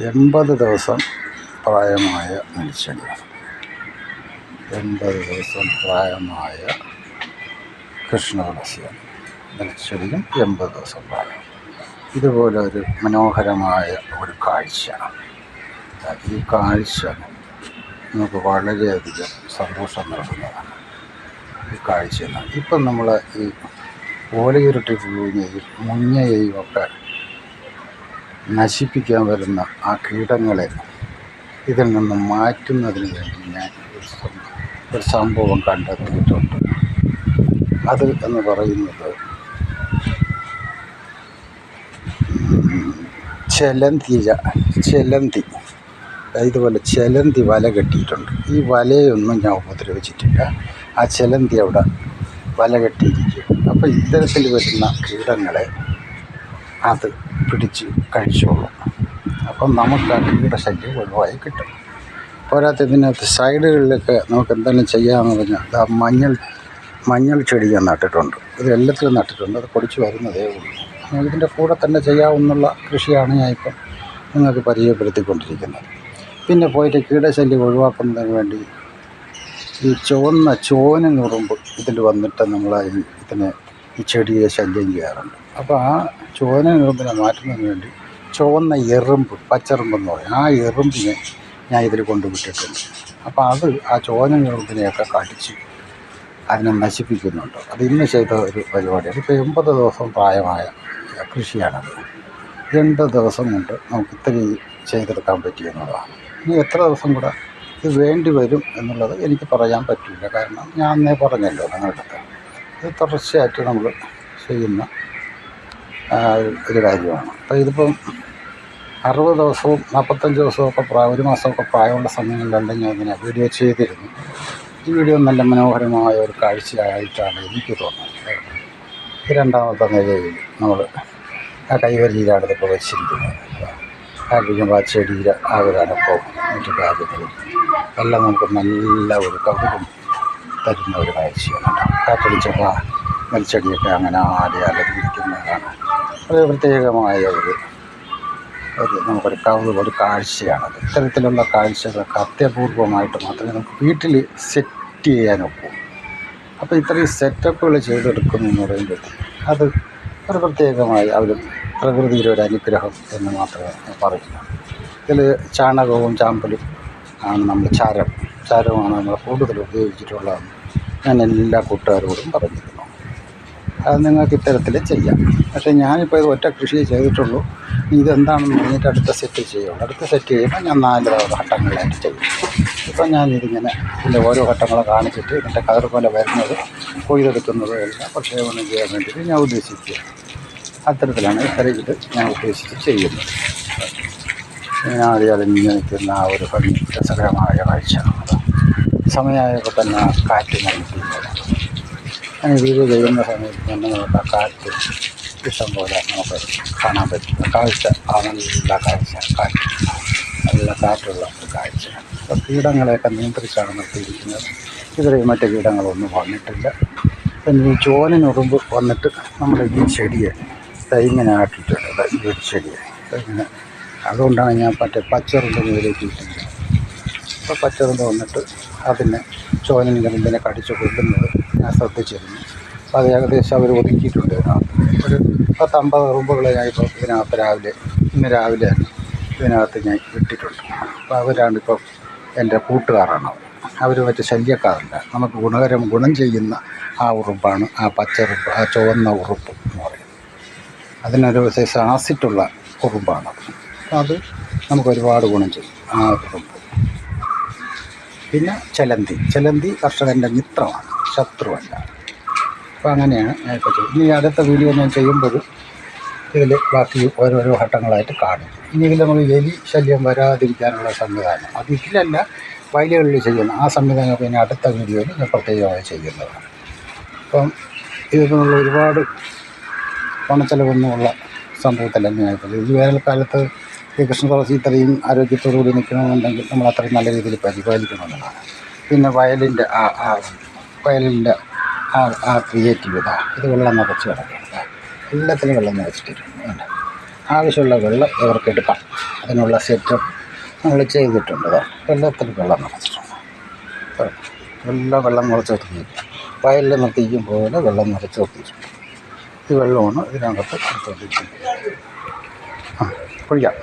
80 ദിവസം പ്രായമായ നെൽച്ചെടിയാണ്. 80 ദിവസം പ്രായമായ കൃഷ്ണതുളസിയാണ്. നെൽച്ചെടിയും 80 ദിവസം പ്രായം. ഇതുപോലെ ഒരു മനോഹരമായ ഒരു കാഴ്ചയാണ്. ഈ കാഴ്ച നമുക്ക് വളരെയധികം സന്തോഷം നൽകുന്നതാണ്. ഈ കാഴ്ചയാണ് ഇപ്പം നമ്മൾ ഈ ഓലയുരുട്ടി പുഴുവിനെയും മുഞ്ഞയെയും ഒക്കെ നശിപ്പിക്കാൻ വരുന്ന ആ കീടങ്ങളെ ഇതിൽ നിന്ന് മാറ്റുന്നതിന് വേണ്ടി ഞാൻ ഒരു സംഭവം കണ്ടെത്തിയിട്ടുണ്ട്. അത് എന്ന് പറയുന്നത് ചെലന്തി ഇതുപോലെ ചെലന്തി വല കെട്ടിയിട്ടുണ്ട്. ഈ വലയൊന്നും ഞാൻ ഉപദ്രവിച്ചിട്ടില്ല. ആ ചെലന്തി അവിടെ വല കെട്ടിയിരിക്കും. അപ്പോൾ ഇത്തരത്തിൽ വരുന്ന കീടങ്ങളെ അത് പിടിച്ച് കഴിച്ചോളും. അപ്പം നമുക്ക് ആ കീടശല്യം ഒഴിവായി കിട്ടും. പോരാത്തതിനകത്ത് സൈഡുകളിലൊക്കെ നമുക്ക് എന്തെങ്കിലും ചെയ്യാമെന്ന് പറഞ്ഞാൽ ആ മഞ്ഞൾ ചെടി ഞാൻ നട്ടിട്ടുണ്ട്. ഇത് എല്ലാത്തിലും നട്ടിട്ടുണ്ട്. അത് പൊടിച്ച് വരുന്നതേ ഉള്ളൂ. ഇതിൻ്റെ കൂടെ തന്നെ ചെയ്യാവുന്നുള്ള കൃഷിയാണ് ഞാനിപ്പം നിങ്ങൾക്ക് പരിചയപ്പെടുത്തിക്കൊണ്ടിരിക്കുന്നത്. പിന്നെ പോയിട്ട് കീടശല്യം ഒഴിവാക്കുന്നതിന് വേണ്ടി ഈ ചുവന്ന ചോനുറുമ്പ് ഇതിൽ വന്നിട്ട് നമ്മൾ ഈ ചെടിയെ ശല്യം ചെയ്യാറുണ്ട്. അപ്പോൾ ആ ചോനുറുമ്പിനെ മാറ്റുന്നതിന് വേണ്ടി ചുവന്ന എറുമ്പ്, പച്ചെറുമ്പെന്ന് പറയും, ആ എറുമ്പിനെ ഞാൻ ഇതിൽ കൊണ്ടുവിട്ടിട്ടുണ്ട്. അപ്പോൾ അത് ആ ചോനുറുമ്പിനെയൊക്കെ കടിച്ച് അതിനെ നശിപ്പിക്കുന്നുണ്ട്. അത് ഇന്ന് ചെയ്ത ഒരു പരിപാടിയാണ്. ഇപ്പോൾ 80 ദിവസം പ്രായമായ കൃഷിയാണത്. 2 ദിവസം കൊണ്ട് നമുക്ക് ഇത്രയും ചെയ്തെടുക്കാൻ പറ്റിയെന്നുള്ളതാണ്. ഇനി എത്ര ദിവസം കൂടെ ഇത് വേണ്ടി വരും എന്നുള്ളത് എനിക്ക് പറയാൻ പറ്റില്ല. കാരണം ഞാൻ അന്നേ പറഞ്ഞല്ലോ നിങ്ങളുടെ അടുത്ത്, ഇത് തുടർച്ചയായിട്ട് നമ്മൾ ചെയ്യുന്ന ഒരു കാര്യമാണ്. അപ്പോൾ ഇതിപ്പം 60 ദിവസവും 45 ദിവസമൊക്കെ ഒരു മാസമൊക്കെ പ്രായമുള്ള സമയങ്ങളിലെല്ലാം ഞാൻ ഇങ്ങനെ വീഡിയോ ചെയ്തിരുന്നു. ഈ വീഡിയോ നല്ല മനോഹരമായ ഒരു കാഴ്ചയായിട്ടാണ് എനിക്ക് തോന്നുന്നത്. രണ്ടാമത്തെ നിലയിൽ നമ്മൾ ആ കൈവരിയിലാണ് ഇതിപ്പോൾ വെച്ചിരിക്കുന്നത്. ആയിരിക്കുമ്പോൾ ആ ചെടിയുടെ ആ ഒരു അനക്കവും മറ്റു കാര്യങ്ങളും എല്ലാം നമുക്ക് നല്ല ഒരു കൗതുകം തരുന്ന ഒരു കാഴ്ചയാണ്. കാറ്റടിച്ചപ്പോൾ നെൽച്ചെടിയൊക്കെ അങ്ങനെ ആടി അലഞ്ഞിരിക്കുന്നതാണ്. അത് പ്രത്യേകമായ ഒരു നമുക്കൊരു കൗതുകം, ഒരു കാഴ്ചയാണത്. ഇത്തരത്തിലുള്ള കാഴ്ചകളൊക്കെ അത്യപൂർവമായിട്ട് മാത്രമേ നമുക്ക് വീട്ടിൽ സെറ്റ് ചെയ്യാനൊക്കൂ. അപ്പോൾ ഇത്രയും സെറ്റപ്പുകൾ ചെയ്തെടുക്കുന്നു എന്ന് പറയുമ്പോഴത്തേക്ക് അത് ഒരു പ്രത്യേകമായി അവർ പ്രകൃതിയുടെ ഒരു അനുഗ്രഹം എന്ന് മാത്രമേ പറയുന്നു. ഇതിൽ ചാണകവും ചാമ്പലും ആണ് നമ്മൾ ചാരവുമാണ് നമ്മൾ കൂടുതൽ ഉപയോഗിച്ചിട്ടുള്ളതെന്ന് ഞാൻ എല്ലാ കൂട്ടുകാരോടും പറഞ്ഞിരുന്നു. അത് നിങ്ങൾക്ക് ഇത്തരത്തിൽ ചെയ്യാം. പക്ഷേ ഞാനിപ്പോൾ ഇത് ഒറ്റ കൃഷി ചെയ്തിട്ടുള്ളൂ. ഇതെന്താണെന്ന് പറഞ്ഞിട്ട് അടുത്ത സെറ്റ് ചെയ്യുള്ളൂ. അടുത്ത സെറ്റ് ചെയ്യുമ്പോൾ ഞാൻ 4 ഘട്ടങ്ങളിലായിട്ട് ചെയ്യും. ഇപ്പം ഞാനിതിങ്ങനെ ഇതിൻ്റെ ഓരോ ഘട്ടങ്ങളും കാണിച്ചിട്ട് ഇതിൻ്റെ കതിർ പോലെ വരുന്നത് കൊയ്തെടുക്കുന്നത് എല്ലാം പ്രക്ഷേപണം ചെയ്യാൻ വേണ്ടിയിട്ട് ഞാൻ ഉദ്ദേശിക്കുക. അത്തരത്തിലാണ് ഇത്തരത്തിൽ ഞാൻ ഉദ്ദേശിച്ച് ചെയ്യുന്നത്. ആദ്യം ഇങ്ങനെ നിൽക്കുന്ന ആ ഒരു ഭംഗി രസകരമായ കാഴ്ച സമയമായപ്പോൾ തന്നെ കാറ്റ് നൽകുന്നത്. ഞാൻ വീഡിയോ ചെയ്യുന്ന സമയത്ത് തന്നെ നമുക്ക് ആ കാറ്റ് ഇഷ്ടം പോലെ നമുക്ക് കാണാൻ പറ്റും. കാഴ്ച നല്ല കാറ്റ്, നല്ല കാറ്റുള്ള ഒരു കാഴ്ചയാണ്. അപ്പോൾ കീടങ്ങളെയൊക്കെ നിയന്ത്രിച്ചാണ് നിർത്തിയിരിക്കുന്നത്. ഇതുവരെ മറ്റ് കീടങ്ങളൊന്നും വന്നിട്ടില്ല. പിന്നെ ഈ ചോനുറുമ്പ് വന്നിട്ട് നമ്മൾ ഈ ചെടിയെ ഇങ്ങനെ ആട്ടിയിട്ടുണ്ട്. ഈ ഒരു ചെടിയെ ഇങ്ങനെ, അതുകൊണ്ടാണ് ഞാൻ പച്ചറുമ്പ് മേലേക്ക് ഇട്ടില്ല. അപ്പോൾ പച്ചറുമ്പ് വന്നിട്ട് അതിനെ ചോനിനെ കടിച്ച് കൊല്ലുന്നത് ഞാൻ ശ്രദ്ധിച്ചിരുന്നു. അപ്പോൾ അത് ഏകദേശം അവർ ഒതുക്കിയിട്ടുണ്ട്. ഒരു 50 ഉറുമ്പുകളെ ഞാൻ ഇപ്പോൾ ഇതിനകത്ത് ഇന്ന് രാവിലെ ഇതിനകത്ത് ഞാൻ ഇട്ടിട്ടുണ്ട്. അപ്പോൾ അവരാണിപ്പോൾ എൻ്റെ കൂട്ടുകാരാണ്. അവർ മറ്റ് ശല്യക്കാരല്ല, നമുക്ക് ഗുണം ചെയ്യുന്ന ആ ഉറുമ്പാണ് ആ പച്ചറുമ്പ്, ആ ചുവന്ന ഉറുമ്പ് എന്ന് പറയുന്നത്. അതിനൊരു സൈസ് ആസിറ്റുള്ള ഉറുമ്പാണത്. അത് നമുക്ക് ഒരുപാട് ഗുണം ചെയ്യും ആ ഉറുമ്പ്. പിന്നെ ചെലന്തി കർഷകൻ്റെ മിത്രമാണ്, ശത്രുവല്ല. അപ്പോൾ അങ്ങനെയാണ് ഞാൻ ഇപ്പോൾ ചെയ്യും. ഇനി അടുത്ത വീഡിയോ ഞാൻ ചെയ്യുമ്പോൾ ഇതിൽ ബാക്കി ഓരോരോ ഘട്ടങ്ങളായിട്ട് കാണും. ഇനി ഇതിൽ നമുക്ക് എലി ശല്യം വരാതിരിക്കാനുള്ള സംവിധാനം അത് ഇതിലല്ല, വയലുകളിൽ ചെയ്യുന്ന ആ സംവിധാനം പിന്നെ അടുത്ത വീഡിയോയിൽ ഞാൻ പ്രത്യേകമായി ചെയ്യുന്നതാണ്. അപ്പം ഇതിനുള്ള ഒരുപാട് പണച്ചെലവൊന്നുമുള്ള സംഭവത്തിലല്ല ഞാനിപ്പോൾ. ഈ വേനൽക്കാലത്ത് ഈ കൃഷ്ണതുളസി ഇത്രയും ആരോഗ്യത്തോടുകൂടി നിൽക്കണമെന്നുണ്ടെങ്കിൽ നമ്മൾ അത്രയും നല്ല രീതിയിൽ പരിപാലിക്കണമെന്നാണ്. പിന്നെ വയലിൻ്റെ ആ ക്രിയേറ്റീവ് ഇത് വെള്ളം നിറച്ച് കിടക്കുന്നത്, എല്ലാത്തിനും വെള്ളം നിറച്ചിട്ടിട്ടുണ്ട്. ആവശ്യമുള്ള വെള്ളം ഇവർക്ക് എടുക്കാം. അതിനുള്ള സെറ്റപ്പ് നമ്മൾ ചെയ്തിട്ടുണ്ട്. വെള്ളത്തിൽ വെള്ളം നിറച്ചിട്ടുണ്ട്. എല്ലാം വെള്ളം നിറച്ച് വെച്ചിരിക്കും. വയലിൽ നിർത്തിക്കും പോലെ വെള്ളം നിറച്ച് വെച്ചിട്ടുണ്ട്. ഈ വെള്ളമാണ് ഇതിനകത്ത് എടുത്തുകൊണ്ടിരിക്കുന്നത്. കുഴിക്കാം.